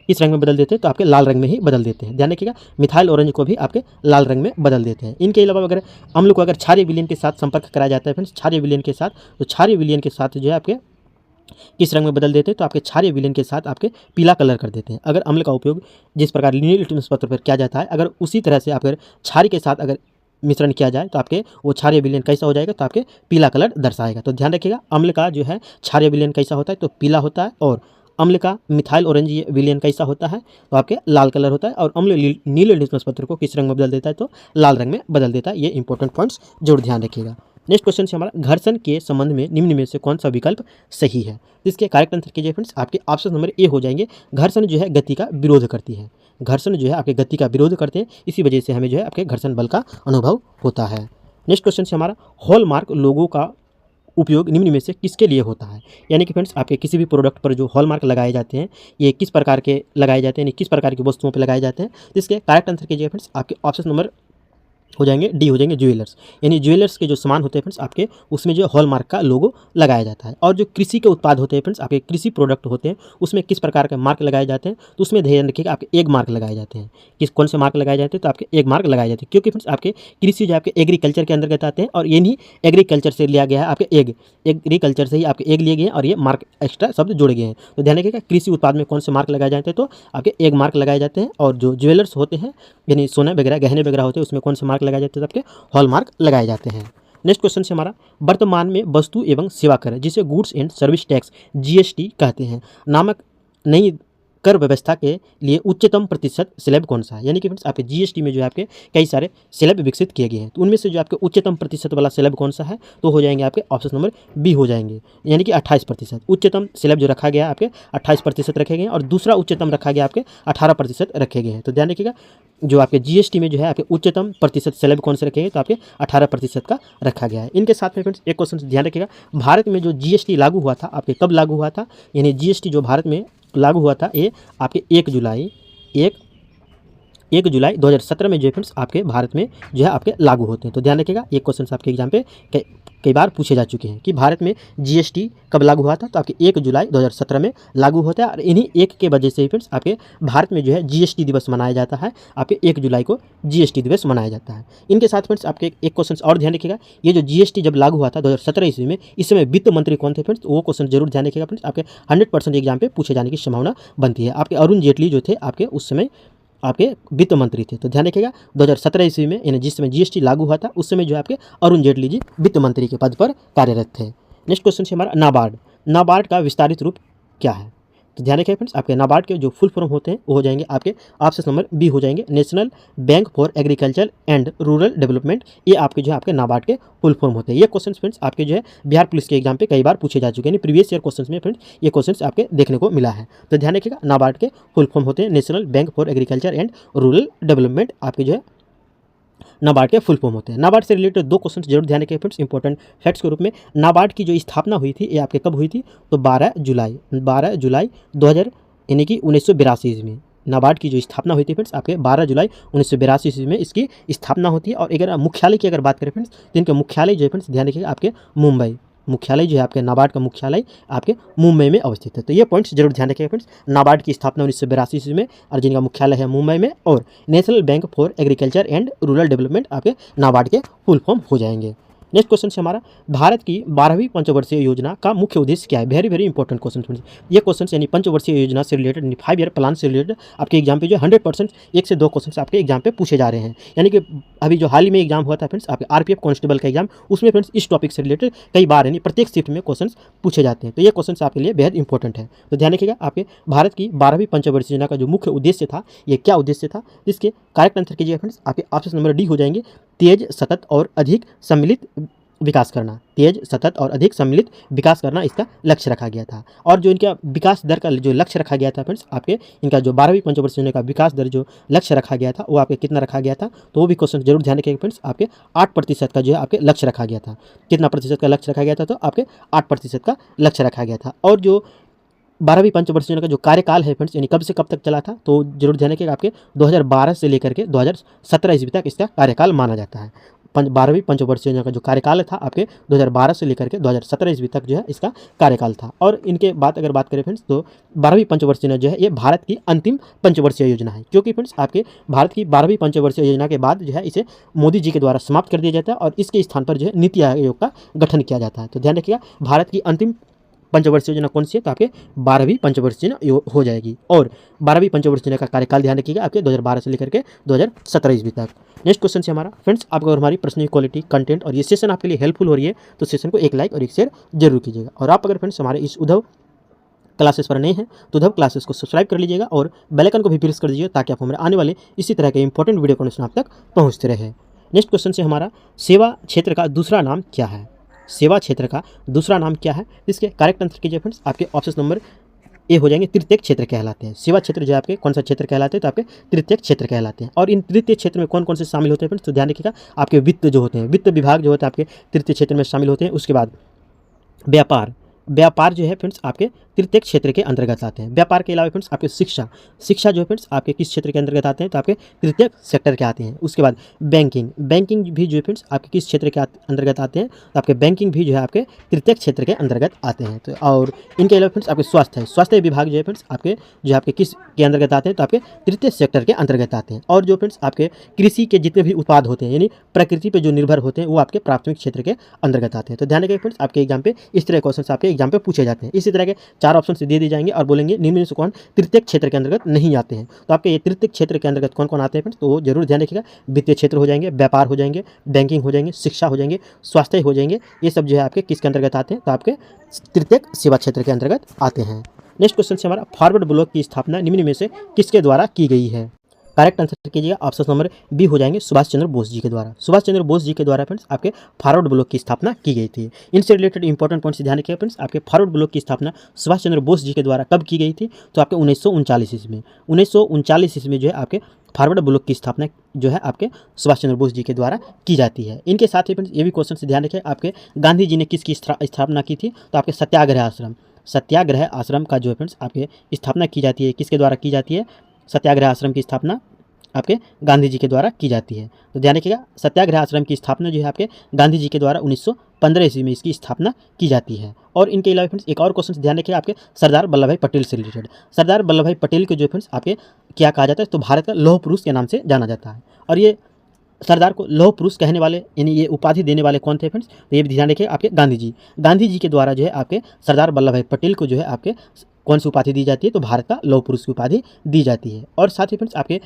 किस रंग में बदल देते हैं, तो आपके लाल रंग में ही बदल देते हैं। ध्यान रखिएगा मिथाइल ऑरेंज को भी आपके लाल रंग में बदल देते हैं। इनके अलावा अगर अम्ल को अगर क्षारीय विलयन के साथ संपर्क कराया जाता है फ्रेंड्स, क्षारीय विलयन के साथ, तो क्षारीय विलयन के साथ जो है आपके किस रंग में बदल देते हैं, तो आपके क्षारीय विलयन के साथ आपके पीला कलर कर देते हैं। अगर अम्ल का उपयोग जिस प्रकार नीले लिटमस पत्र पर किया जाता है, अगर उसी तरह से अगर क्षारीय के साथ अगर मिश्रण किया जाए तो आपके वो क्षारीय विलयन कैसा हो जाएगा, तो आपके पीला कलर दर्शाएगा। तो ध्यान रखिएगा अम्ल का जो है क्षारीय विलयन कैसा होता है, तो पीला होता है, और अम्ल का मिथाइल ऑरेंज विलयन कैसा होता है, तो आपके लाल कलर होता है। और अम्ल नीले लिटमस पत्र को किस रंग में बदल देता है, तो लाल रंग में बदल देता है। ये इंपॉर्टेंट पॉइंट्स जरूर ध्यान रखिएगा। नेक्स्ट क्वेश्चन से हमारा, घर्षण के संबंध में निम्न में से कौन सा विकल्प सही है। इसके करेक्ट आंसर कीजिए फ्रेंड्स आपके ऑप्शन नंबर ए हो जाएंगे। घर्षण जो है गति का विरोध करती है। घर्षण जो है आपके गति का विरोध करते हैं, इसी वजह से हमें जो है आपके घर्षण बल का अनुभव होता है। नेक्स्ट क्वेश्चन से हमारा, हॉलमार्क लोगो का उपयोग निम्न में से किसके लिए होता है। यानी कि फ्रेंड्स आपके किसी भी प्रोडक्ट पर जो हॉलमार्क लगाए जाते हैं ये किस प्रकार के लगाए जाते हैं, यानी किस प्रकार की वस्तुओं पर लगाए जाते हैं। इसके करेक्ट आंसर कीजिए फ्रेंड्स आपके ऑप्शन नंबर हो जाएंगे डी हो जाएंगे ज्वेलर्स। यानी ज्वेलर्स के जो सामान होते हैं फ्रेंड्स आपके उसमें जो हॉलमार्क का लोगो लगाया जाता है। और जो कृषि के उत्पाद होते हैं फ्रेंड्स आपके कृषि प्रोडक्ट होते हैं उसमें किस प्रकार के मार्क लगाए जाते हैं, तो उसमें ध्यान रखिएगा आपके एग मार्क लगाए जाते हैं। किस कौन से मार्क लगाए जाते हैं, तो आपके एग मार्क लगाए जाते हैं, क्योंकि फ्रेंड्स आपके कृषि जो आपके एग्रीकल्चर के अंतर्गत आते हैं और यही एग्रीकल्चर से लिया गया है आपके एग, एग्रीकल्चर से ही आपके एग लिए गए हैं और ये मार्क एक्स्ट्रा शब्द जोड़े गए हैं। तो ध्यान रखिएगा कृषि उत्पाद में कौन से मार्क लगाए जाते हैं, तो आपके एग मार्क लगाए जाते हैं। और जो ज्वेलर्स होते हैं यानी सोना वगैरह गहने वगैरह होते हैं उसमें कौन से मार्क लगाए जाते हैं, तो आपके हॉलमार्क लगाए जाते हैं। नेक्स्ट क्वेश्चन से हमारा, वर्तमान में वस्तु एवं सेवा कर जिसे goods and service tax GST कहते हैं नामक नई कर व्यवस्था के लिए उच्चतम प्रतिशत स्लैब कौन सा है। यानी कि फ्रेंड्स आपके जीएसटी में जो है आपके कई सारे स्लैब विकसित किए गए हैं, तो उनमें से जो आपके उच्चतम प्रतिशत वाला स्लैब कौन सा है, तो हो जाएंगे आपके ऑप्शन नंबर बी हो जाएंगे, यानी कि 28%। उच्चतम स्लैब जो रखा गया है आपके 28% रखे गए हैं और दूसरा उच्चतम रखा गया आपके 18% रखे गए हैं। तो ध्यान रखिएगा जो आपके जीएसटी में जो है आपके उच्चतम प्रतिशत स्लैब कौन से रखे गए, तो आपके 18% का रखा गया है। इनके साथ में फ्रेंड्स एक क्वेश्चन ध्यान रखिएगा, भारत में जो जीएसटी लागू हुआ था आपके कब लागू हुआ था। यानी जीएसटी जो भारत में लागू हुआ था ये आपके 1 जुलाई 2017 में जो है फ्रेंड्स आपके भारत में जो है आपके लागू होते हैं। तो ध्यान रखिएगा ये क्वेश्चन आपके एग्जाम पे कई बार पूछे जा चुके हैं कि भारत में जीएसटी कब लागू हुआ था, तो आपके 1 जुलाई 2017 में लागू होता है। और इन्हीं एक के वजह से ही फ्रेंड्स आपके भारत में जो है जीएसटी दिवस मनाया जाता है। आपके 1 जुलाई को जीएसटी दिवस मनाया जाता है। इनके साथ फ्रेंड्स आपके एक क्वेश्चन और ध्यान रखिएगा, ये जो जीएसटी जब लागू हुआ था 2017 ईस्वी में, इस समय वित्त मंत्री कौन थे फ्रेंड्स, वो क्वेश्चन जरूर ध्यान रखिएगा फ्रेंड्स, आपके 100% एग्जाम पे पूछे जाने की संभावना बनती है। आपके अरुण जेटली जो थे आपके उस समय आपके वित्त मंत्री थे। तो ध्यान रखिएगा 2017 ईस्वी में यानी जिस समय जीएसटी लागू हुआ था उस समय जो है आपके अरुण जेटली जी वित्त मंत्री के पद पर कार्यरत थे। नेक्स्ट क्वेश्चन से हमारा, नाबार्ड नाबार्ड का विस्तारित रूप क्या है? तो ध्यान रखिए फ्रेंड्स, आपके नाबार्ड के जो फुल फॉर्म होते हैं वो हो जाएंगे आपके ऑप्शन नंबर बी हो जाएंगे, national bank for agriculture and rural development. ये आपके जो है आपके नाबार्ड के फुल फॉर्म होते हैं। ये क्वेश्चन फ्रेंड्स आपके जो है बिहार पुलिस के एग्जाम पे कई बार पूछे जा चुके हैं, प्रीवियस ईयर क्वेश्चन में फ्रेंड्स ये क्वेश्चन आपके देखने को मिला है। तो ध्यान रखिएगा, नाबार्ड के फुल फॉर्म होते हैं national bank for agriculture and rural development, आपके जो है नाबार्ड के फुल फॉर्म होते हैं। नाबार्ड से रिलेटेड दो क्वेश्चन जरूर ध्यान रखें फ्रेंड्स, इंपॉर्टेंट फैक्ट्स के रूप में। नाबार्ड की जो स्थापना हुई थी ये आपके कब हुई थी? तो 12 जुलाई 2000 यानी कि 1982 ईस्वी में नाबार्ड की जो स्थापना हुई थी फ्रेंड्स आपके 12 जुलाई 1982 ईस्वी में इसकी स्थापना होती है। और अगर मुख्यालय की अगर बात करें फ्रेंड्स तो इनके मुख्यालय जो है फ्रेंड्स ध्यान रखिएगा आपके मुंबई, मुख्यालय जो है आपके नाबार्ड का मुख्यालय आपके मुंबई में अवस्थित है। तो ये पॉइंट्स जरूर ध्यान रखिएगा फ्रेंड्स, नाबार्ड की स्थापना 1982 ईस्वी में और जिनका मुख्यालय है मुंबई में, और national bank for agriculture and rural development आपके नाबार्ड के फुल फॉर्म हो जाएंगे। नेक्स्ट क्वेश्चन से हमारा, भारत की 12वीं पंचवर्षीय योजना का मुख्य उद्देश्य क्या है? Very very important question friends. ये क्वेश्चन यानी पंचवर्षीय योजना से रिलेटेड, 5 ईयर प्लान से रिलेटेड आपके एग्जाम पे जो 100% 1 से 2 क्वेश्चन आपके एग्जाम पे पूछे जा रहे हैं। यानी कि अभी जो हाल ही में एग्जाम हुआ था फ्रेंड्स आपके आरपीएफ कांस्टेबल का एग्जाम, उसमें फ्रेंड्स इस टॉपिक से रिलेटेड कई बार यानी प्रत्येक शिफ्ट में क्वेश्चन पूछे जाते हैं। तो ये क्वेश्चन आपके लिए बेहद इंपॉर्टेंट है। तो ध्यान रखिएगा, आपके भारत की 12वीं पंचवर्षीय योजना का जो मुख्य उद्देश्य था ये क्या उद्देश्य था? इसके करेक्ट आंसर कीजिएगा फ्रेंड्स, आपके ऑप्शन नंबर डी हो जाएंगे, तेज, सतत और अधिक सम्मिलित विकास करना। तेज, सतत और अधिक सम्मिलित विकास करना इसका लक्ष्य रखा गया था। और जो इनका विकास दर का जो लक्ष्य रखा गया था फ्रेंड्स आपके, इनका जो 12वीं पंचवर्षीय योजना का विकास दर जो लक्ष्य रखा गया था वो आपके कितना रखा गया था? तो वो भी क्वेश्चन जरूर ध्यान रखिएगा फ्रेंड्स, आपके 8% का जो है आपके लक्ष्य रखा गया था। कितना प्रतिशत का लक्ष्य रखा गया था? तो आपके 8% का लक्ष्य रखा गया था। और जो 12वीं पंचवर्षीय योजना का जो कार्यकाल है फ्रेंड्स यानी कब से कब तक चला था? तो जरूर ध्यान रखिएगा, आपके 2012 से लेकर के 2017 ईस्वी तक इसका कार्यकाल माना जाता है। 12वीं पंचवर्षीय योजना का जो कार्यकाल था आपके 2012 से लेकर के 2017 ईस्वी तक जो है इसका कार्यकाल था। और इनके बाद अगर बात करें फ्रेंड्स तो 12वीं पंचवर्षीय योजना जो है ये भारत की अंतिम पंचवर्षीय योजना है, क्योंकि फ्रेंड्स आपके भारत की 12वीं पंचवर्षीय योजना के बाद जो है इसे मोदी जी के द्वारा समाप्त कर दिया जाता है और इसके स्थान पर जो है नीति आयोग का गठन किया जाता है। तो ध्यान रखिएगा, भारत की अंतिम पंचवर्षीय योजना कौन सी है? तो आपके 12वीं पंचवर्षीय योजना हो जाएगी। और 12वीं पंचवर्षीय योजना का कार्यकाल ध्यान रखिएगा आपके 2012 से लेकर के 2017 ईस्वी तक। नेक्स्ट क्वेश्चन से हमारा फ्रेंड्स, आपको अगर हमारी पर्सनल क्वालिटी कंटेंट और ये सेशन आपके लिए हेल्पफुल हो रही है तो सेशन को एक लाइक और एक शेयर जरूर कीजिएगा। और आप अगर फ्रेंड्स हमारे इस उद्धव क्लासेस पर नए हैं तो उद्धव क्लासेस को सब्सक्राइब कर लीजिएगा और बेल आइकन को भी प्रेस कर दीजिएगा ताकि आप हमारे आने वाले इसी तरह के इंपॉर्टेंट वीडियो कॉन्टेंट आप तक पहुँचते रहे। नेक्स्ट क्वेश्चन से हमारा, सेवा क्षेत्र का दूसरा नाम क्या है? सेवा क्षेत्र का दूसरा नाम क्या है? इसके करेक्ट आंसर कीजिए फ्रेंड्स, आपके ऑप्शन नंबर ए हो जाएंगे, तृतीय क्षेत्र कहलाते हैं। सेवा क्षेत्र जो है आपके कौन सा क्षेत्र कहलाते हैं? तो आपके तृतीय क्षेत्र कहलाते हैं। और इन तृतीय क्षेत्र में कौन कौन से शामिल होते हैं फ्रेंड्स? तो ध्यान रखिएगा, आपके वित्त जो होते हैं, वित्त विभाग जो होता है आपके तृतीय क्षेत्र में शामिल होते हैं। उसके बाद व्यापार जो है फ्रेंड्स आपके तृतीय क्षेत्र के अंतर्गत आते हैं। व्यापार के अलावा फ्रेंड्स आपके शिक्षा जो है फ्रेंड्स आपके किस क्षेत्र के अंतर्गत आते हैं? तो आपके तृतीय सेक्टर के आते हैं। उसके बाद बैंकिंग भी जो है फ्रेंड्स आपके किस क्षेत्र के अंतर्गत आते हैं? तो आपके बैंकिंग भी जो है आपके तृतीय क्षेत्र के अंतर्गत आते हैं। तो और इनके अलावा फ्रेंड्स आपके स्वास्थ्य विभाग जो है फ्रेंड्स आपके जो आपके किस के अंतर्गत आते हैं? तो आपके तृतीय सेक्टर के अंतर्गत आते हैं। और जो फ्रेंड्स आपके कृषि के जितने भी उत्पाद होते हैं यानी प्रकृति पर जो निर्भर होते हैं वो आपके प्राथमिक क्षेत्र के अंतर्गत आते हैं। तो ध्यान रखिए फ्रेंड्स, आपके एग्जाम पे इस तरह क्वेश्चन आपके एग्जाम पे पूछे जाते हैं। इसी तरह के 4 ऑप्शन से दे दिए जाएंगे और बोलेंगे निम्न में से कौन तृतीय क्षेत्र के अंतर्गत नहीं आते हैं। तो आपके ये तृतीय क्षेत्र के अंतर्गत कौन कौन आते हैं फ्रेंड्स? तो वो जरूर ध्यान रखिएगा, वित्तीय क्षेत्र हो जाएंगे, व्यापार हो जाएंगे, बैंकिंग हो जाएंगे, शिक्षा हो जाएंगे, स्वास्थ्य हो जाएंगे। ये सब जो है आपके किसके अंतर्गत आते हैं? तो आपके तृतीय सेवा क्षेत्र के अंतर्गत आते हैं। नेक्स्ट क्वेश्चन से हमारा, फॉरवर्ड ब्लॉक की स्थापना निम्न में से किसके द्वारा की गई है? करेक्ट आंसर कीजिएगा, ऑप्शन नंबर बी हो जाएंगे, सुभाष चंद्र बोस जी के द्वारा। सुभाष चंद्र बोस जी के द्वारा फ्रेंड्स आपके फॉरवर्ड ब्लॉक की स्थापना की गई थी। इनसे रिलेटेड इंपॉर्टेंट पॉइंट्स ध्यान रखिए फ्रेंड्स, आपके फॉरवर्ड ब्लॉक की स्थापना सुभाष चंद्र बोस जी के द्वारा कब की गई थी? तो आपके 1939 ईस्वी में। 1939 ईस्वी में जो है आपके फॉरवर्ड ब्लॉक की स्थापना जो है आपके सुभाष चंद्र बोस जी के द्वारा की जाती है। इनके साथ ही फ्रेंड्स ये भी क्वेश्चन से ध्यान रखिए, आपके गांधी जी ने किसकी स्थापना की थी? तो आपके सत्याग्रह आश्रम का जो है फ्रेंड्स आपके स्थापना की जाती है। किसके द्वारा की जाती है? सत्याग्रह आश्रम की स्थापना आपके गांधी जी के द्वारा की जाती है। तो ध्यान रखिएगा, सत्याग्रह आश्रम की स्थापना जो है आपके गांधी जी के द्वारा 1915 ईस्वी में इसकी स्थापना की जाती है। और इनके अलावा फ्रेंड्स एक और क्वेश्चन ध्यान रखिएगा, आपके सरदार वल्लभ भाई पटेल से रिलेटेड। सरदार वल्लभ भाई पटेल के जो फ्रेंड्स आपके क्या कहा जाता है? तो भारत का लौह पुरुष के नाम से जाना जाता है। और ये सरदार को लौह पुरुष कहने वाले यानी ये उपाधि देने वाले कौन थे फ्रेंड्स? तो ये भी ध्यान रखिए, आपके गांधी जी के द्वारा जो है आपके सरदार वल्लभ भाई पटेल को जो है आपके कौन सी उपाधि दी जाती है? तो भारत का लौह पुरुष की उपाधि दी जाती है। और साथ ही फ्रेंड्स आपके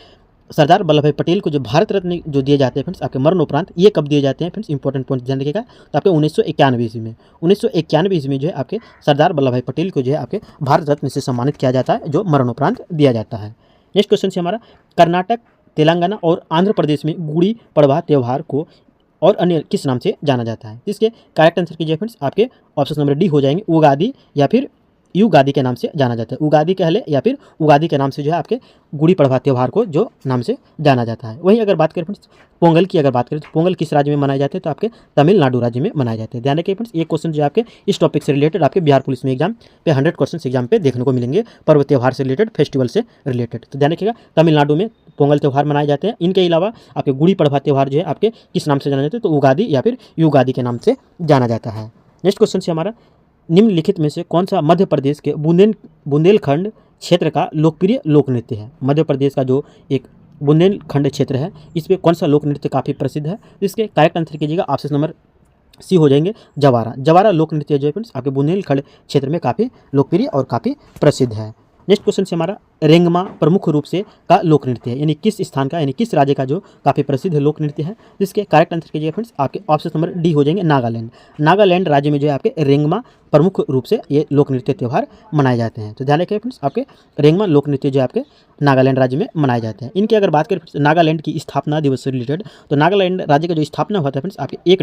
सरदार वल्लभ भाई पटेल को जो भारत रत्न जो दिए जाते हैं फ्रेंड्स आपके मरणोपरांत, ये कब दिए जाते हैं फ्रेंड्स, इंपॉर्टेंट पॉइंट ध्यान रखिएगा। तो आपके 1991 ईस्वी में, 1991 ईस्वी में जो है आपके सरदार वल्लभ भाई पटेल को जो है आपके भारत रत्न से सम्मानित किया जाता है, जो मरणोपरांत दिया जाता है। नेक्स्ट क्वेश्चन से हमारा, कर्नाटक, तेलंगाना और आंध्र प्रदेश में गुड़ी पड़वा त्यौहार को और अन्य किस नाम से जाना जाता है। इसके करेक्ट आंसर कीजिए फ्रेंड्स, आपके ऑप्शन नंबर डी हो जाएंगे, उगादी या फिर युगादि के नाम से जाना जाता है। उगादि कह ले या फिर उगादि के नाम से जो है आपके गुड़ी पड़वा त्यौहार को जो नाम से जाना जाता है। वहीं अगर बात करें फ्रेंड्स पोंगल की, अगर बात करें तो पोंगल किस राज्य में मनाए जाते हैं, तो आपके तमिलनाडु राज्य में मनाए जाते हैं। ध्यान रखिए फ्रेंड्स, ये क्वेश्चन जो आपके इस टॉपिक से रिलेटेड आपके बिहार पुलिस में एग्जाम पे 100 क्वेश्चन एग्जाम पे देखने को मिलेंगे, पर्व त्यौहार से रिलेटेड, फेस्टिवल से रिलेटेड। तो ध्यान रखिएगा, तमिलनाडु में पोंगल त्यौहार मनाए जाते हैं। इनके अलावा आपके गुड़ी पड़वा त्यौहार जो है आपके किस नाम से जाना जाता है, तो उगादि या फिर युगादि के नाम से जाना जाता है। नेक्स्ट क्वेश्चन से हमारा, निम्नलिखित में से कौन सा मध्य प्रदेश के बुंदेलखंड क्षेत्र का लोकप्रिय लोक नृत्य है। मध्य प्रदेश का जो एक बुंदेलखंड क्षेत्र है, इस पे कौन सा लोक नृत्य काफ़ी प्रसिद्ध है। इसके करेक्ट आंसर कीजिएगा, ऑप्शन नंबर सी हो जाएंगे, जवारा। जवारा लोक नृत्य जो है फ्रेंड्स आपके बुंदेलखंड क्षेत्र में काफ़ी लोकप्रिय और काफ़ी प्रसिद्ध है। नेक्स्ट क्वेश्चन से हमारा, रेंगमा प्रमुख रूप से का लोक नृत्य है, यानी किस स्थान का, यानी किस राज्य का जो काफ़ी प्रसिद्ध लोक नृत्य है। जिसके करेक्ट आंसर कीजिए फ्रेंड्स, आपके ऑप्शन नंबर डी हो जाएंगे, नागालैंड। नागालैंड राज्य में जो है आपके रेंगमा प्रमुख रूप से ये लोक नृत्य त्यौहार मनाए जाते हैं। तो ध्यान रखिए फ्रेंड्स, आपके रेंगमा लोक नृत्य जो आपके नागालैंड राज्य में मनाए जाते हैं। इनकी अगर बात करें नागालैंड की स्थापना दिवस से रिलेटेड, तो नागालैंड राज्य का जो स्थापना हुआ था फ्रेंड्स आपके 1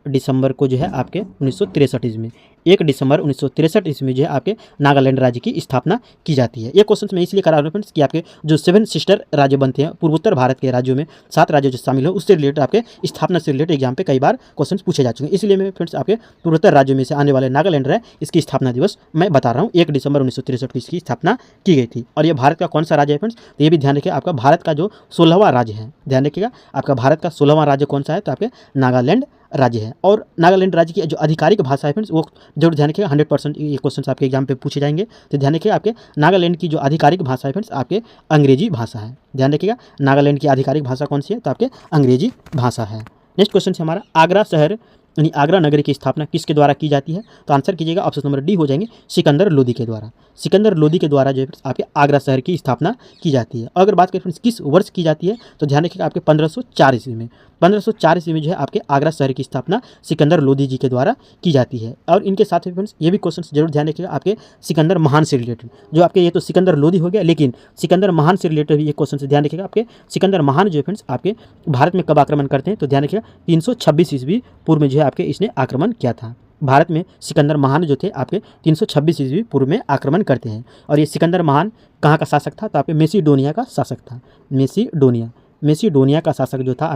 दिसंबर को जो है आपके 1963 ईस्वी में, 1 दिसंबर 1963 ईस्वी में जो है आपके नागालैंड राज्य की स्थापना की जाती है। ये क्वेश्चन मैं इसलिए करा रहा हूँ फ्रेंड्स कि आपके जो 7 सिस्टर राज्य बनते हैं पूर्वोत्तर भारत के राज्यों में, 7 राज्य जो शामिल हो, उससे रिलेटेड आपके स्थापना से रिलेटेड एग्जाम पे कई बार क्वेश्चन पूछे जा चुके हैं। इसलिए मैं फ्रेंड्स आपके पूर्वोत्तर राज्यों में से आने वाले नागालैंड है, इसकी स्थापना दिवस मैं बता रहा हूँ। 1 दिसंबर 1963 को इसकी स्थापना की गई थी। और ये भारत का कौन सा राज्य है फ्रेंड्स, तो ये भी ध्यान रखिए, आपका भारत का जो 16वां राज्य है। ध्यान रखिएगा, आपका भारत का 16वां राज्य कौन सा है, तो आपके नागालैंड राज्य है। और नागालैंड राज्य की जो आधिकारिक भाषा है फ्रेंड्स, वो जरूर ध्यान रखिएगा, 100% ये क्वेश्चन आपके एग्जाम पे पूछे जाएंगे। तो ध्यान रखिएगा, आपके नागालैंड की जो आधिकारिक भाषा है फ्रेंड्स आपके अंग्रेजी भाषा है। ध्यान रखिएगा, नागालैंड की आधिकारिक भाषा कौन सी है, तो आपके अंग्रेजी भाषा है। नेक्स्ट क्वेश्चन से हमारा, आगरा शहर यानी आगरा नगर की स्थापना किसके द्वारा की जाती है, तो आंसर कीजिएगा, ऑप्शन नंबर डी हो जाएंगे, सिकंदर लोदी के द्वारा। सिकंदर लोदी के द्वारा जो है आपके आगरा शहर की स्थापना की जाती है। और अगर बात करें फ्रेंड्स किस वर्ष की जाती है, तो ध्यान रखिएगा, आपके 1504 ईस्वी में, 1504 ईस्वी में जो है आपके आगरा शहर की स्थापना सिकंदर लोदी जी के द्वारा की जाती है। और इनके साथ ही फ्रेंड्स ये भी क्वेश्चन जरूर ध्यान रखिएगा, आपके सिकंदर महान से रिलेटेड, जो आपके ये तो सिकंदर लोदी हो गया, लेकिन सिकंदर महान से रिलेटेड भी ये क्वेश्चन से ध्यान रखिएगा। आपके सिकंदर महान जो है फ्रेंड्स आपके भारत में कब आक्रमण करते हैं, तो ध्यान रखिएगा 326 ईस्वी पूर्व में जो है आपके इसने आक्रमण किया था। भारत में सिकंदर महान जो थे आपके 326 ईस्वी पूर्व में आक्रमण करते हैं। और ये सिकंदर महान कहाँ का शासक था, तो आपके मेसिडोनिया का शासक था। मेसिडोनिया का शासक जो था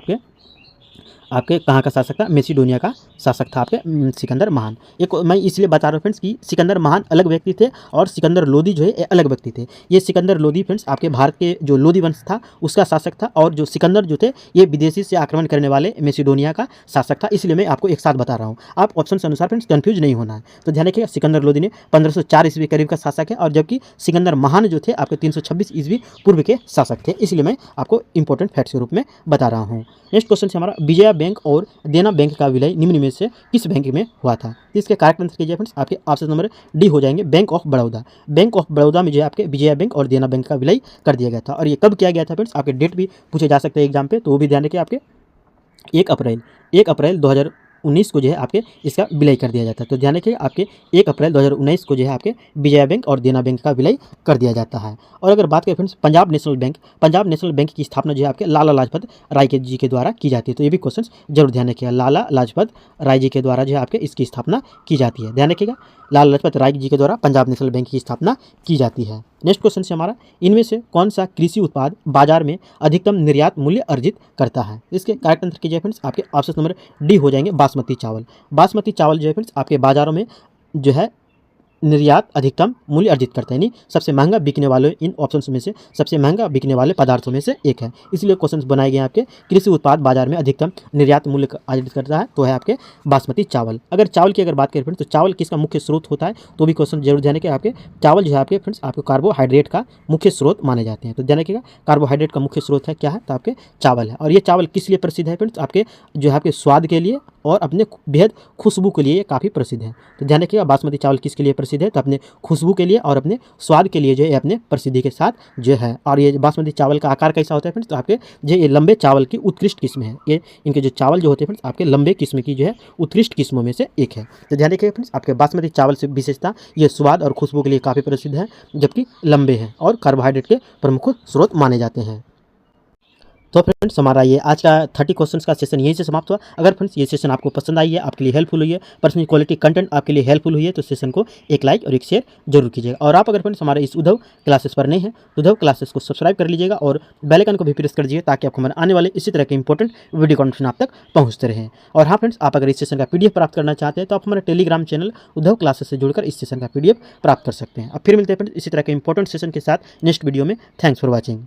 आपके कहाँ का शासक था, मेसिडोनिया का शासक था आपके सिकंदर महान। एक मैं इसलिए बता रहा हूँ फ्रेंड्स कि सिकंदर महान अलग व्यक्ति थे और सिकंदर लोदी जो है ये अलग व्यक्ति थे। ये सिकंदर लोदी फ्रेंड्स आपके भारत के जो लोदी वंश था उसका शासक था, और जो सिकंदर जो थे ये विदेशी से आक्रमण करने वाले मेसिडोनिया का शासक था। इसलिए मैं आपको एक साथ बता रहा हूँ, आप ऑप्शन से अनुसार फ्रेंड्स कन्फ्यूज नहीं होना है। तो ध्यान रखिएगा, सिकंदर लोदी ने 1504 ईस्वी करीब का शासक है, और जबकि सिकंदर महान जो थे आपके 326 ईस्वी पूर्व के शासक थे। इसलिए मैं आपको इंपॉर्टेंट फैक्ट्स के रूप में बता रहा हूँ। नेक्स्ट क्वेश्चन से हमारा, विजया बैंक और देना बैंक का विलय निम्न में से किस बैंक में हुआ था। इसके करेक्ट आंसर कीजिए फ्रेंड्स, आपके ऑप्शन नंबर डी हो जाएंगे, bank of Baroda. Bank of Baroda में जो है आपके विजया बैंक और देना बैंक का विलय कर दिया गया था। और ये कब किया गया था फ्रेंड्स, आपके डेट भी पूछे जा सकते हैं एग्जाम पे, तो वो भी ध्यान रखिए, आपके 1 अप्रैल 2019 को जो है आपके इसका विलय कर दिया जाता है। तो ध्यान रखिए, आपके 1 अप्रैल 2019 को जो है आपके विजया बैंक और देना बैंक का विलय कर दिया जाता है। और अगर बात करें फ्रेंड्स पंजाब नेशनल बैंक की स्थापना जो है आपके लाला लाजपत राय जी के द्वारा की जाती है। तो ये भी क्वेश्चन जरूर ध्यान रखिएगा, लाला लाजपत राय जी के द्वारा जो है आपके इसकी स्थापना की जाती है। ध्यान रखिएगा, लाला लाजपत राय जी के द्वारा पंजाब नेशनल बैंक की स्थापना की जाती है। नेक्स्ट क्वेश्चन से हमारा, इनमें से कौन सा कृषि उत्पाद बाजार में अधिकतम निर्यात मूल्य अर्जित करता है। इसके करेक्ट आंसर कीजिए फ्रेंड्स, आपके ऑप्शन नंबर डी हो जाएंगे, बासमती चावल। बासमती चावल जो है फ्रेंड्स आपके बाजारों में जो है निर्यात अधिकतम मूल्य अर्जित करता है, यानी सबसे महंगा बिकने वाले इन ऑप्शंस में से सबसे महंगा बिकने वाले पदार्थों में से एक है। इसलिए क्वेश्चंस बनाए गए हैं आपके, कृषि उत्पाद बाजार में अधिकतम निर्यात मूल्य अर्जित करता है, तो है आपके बासमती चावल। अगर चावल की अगर बात करें फ्रेंड्स, तो चावल किसका मुख्य स्रोत होता है, तो भी क्वेश्चन जरूर ध्यान रखिए, आपके चावल जो है आपके फ्रेंड्स आपके कार्बोहाइड्रेट का मुख्य स्रोत माने जाते हैं। तो ध्यान रखिएगा, कार्बोहाइड्रेट का मुख्य स्रोत है क्या है, तो आपके चावल है। और ये चावल किस लिए प्रसिद्ध है फ्रेंड्स, आपके जो है आपके स्वाद के लिए और अपने बेहद खुशबू के लिए काफ़ी प्रसिद्ध है। तो ध्यान रखिएगा, बासमती चावल किसके लिए प्रसिद्ध है? तो अपने खुशबू के लिए और अपने स्वाद के लिए जो है अपने प्रसिद्धि के साथ जो है। और ये बासमती चावल का आकार कैसा होता है फ्रेंड्स? तो आपके जो ये लंबे चावल की उत्कृष्ट किस्म है। ये इनके जो चावल जो होते हैं फ्रेंड्स आपके लंबे किस्म की जो है उत्कृष्ट किस्मों में से एक है। तो ध्यान रखिएगा फ्रेंड्स, आपके बासमती चावल से विशेषता ये स्वाद और खुशबू के लिए काफ़ी प्रसिद्ध है, जबकि लंबे हैं और कार्बोहाइड्रेट के प्रमुख स्रोत माने जाते हैं। तो फ्रेंड्स, हमारा ये आज का 30 क्वेश्चंस का सेशन यहीं से समाप्त हुआ। अगर फ्रेंड्स ये सेशन आपको पसंद आई है, आपके लिए हेल्पफुल हुई है, पर्सनल क्वालिटी कंटेंट आपके लिए हेल्पफुल हुई है, तो सेशन को एक लाइक और एक शेयर जरूर कीजिएगा। और आप अगर फ्रेंड्स हमारे इस उद्धव क्लासेस पर नए हैं तो उद्धव क्लासेस को सब्सक्राइब कर लीजिएगा और बेल आइकन को भी प्रेस कर दीजिए, ताकि आपको हमारे आने वाले इसी तरह के इंपॉर्टेंट वीडियो कॉन्फ्रेंस आप तक पहुँचते रहें। और हाँ फ्रेंड्स, आप अगर इस सेशन का PDF प्राप्त करना चाहते हैं तो आप हमारे टेलीग्राम चैनल उद्धव क्लासेस से जुड़कर इस सेशन का PDF प्राप्त कर सकते हैं। अब फिर मिलते हैं फ्रेंड्स इसी तरह के इंपॉर्टेंट सेशन के साथ नेक्स्ट वीडियो में। Thanks for watching.